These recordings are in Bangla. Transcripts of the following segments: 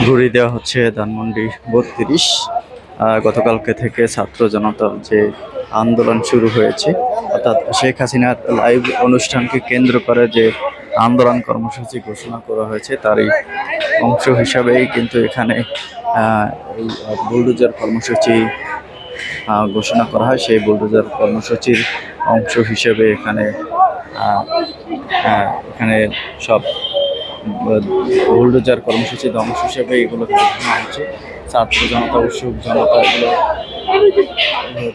ঘুরিয়ে দেওয়া হচ্ছে ধানমন্ডি 32। গতকালকে থেকে ছাত্র জনতার যে আন্দোলন শুরু হয়েছে, অর্থাৎ শেখ হাসিনার লাইভ অনুষ্ঠানকে কেন্দ্র করে যে আন্দোলন কর্মসূচি ঘোষণা করা হয়েছে, তারই অংশ হিসাবেই কিন্তু এখানে এই বুলডোজার কর্মসূচি ঘোষণা করা হয়। সেই বুলডোজার কর্মসূচির অংশ হিসেবে এখানে এখানে সব বুলডোজার কর্মসূচির অংশ হিসেবে এগুলো দেখানো হচ্ছে। ছাত্র জনতা, উৎসুক জনতা এগুলো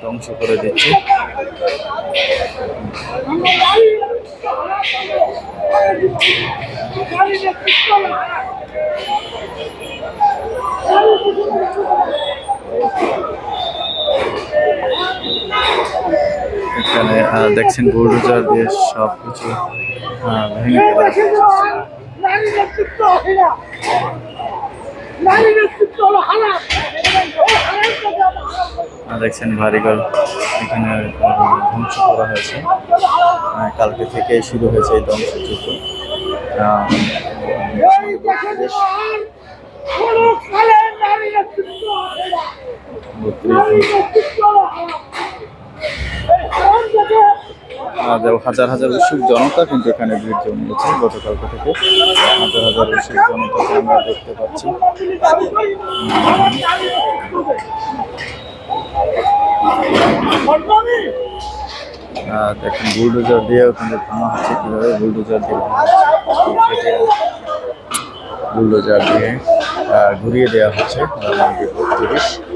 ধ্বংস করে দিচ্ছে। এখানে দেখছেন বুলডোজার দিয়ে সব কিছু ভেঙে দেখছেন বাড়িঘর এখানে ধ্বংস করা হয়েছে। কালকে থেকে শুরু হয়েছে এই ধ্বংসযজ্ঞ। হাজার হাজার উৎসুক জনতা কিন্তু এখানে ভিড় জমিয়েছে। গতকালকে থেকে হাজার হাজার উৎসুক জনতাকে আমরা দেখতে পাচ্ছি। দেখুন বুলডোজার দিয়েও কিন্তু ভাঙা হচ্ছে, কীভাবে বুলডোজার দিয়ে বুলডোজার দিয়ে ঘুরিয়ে দেওয়া হচ্ছে ধানমন্ডি 32।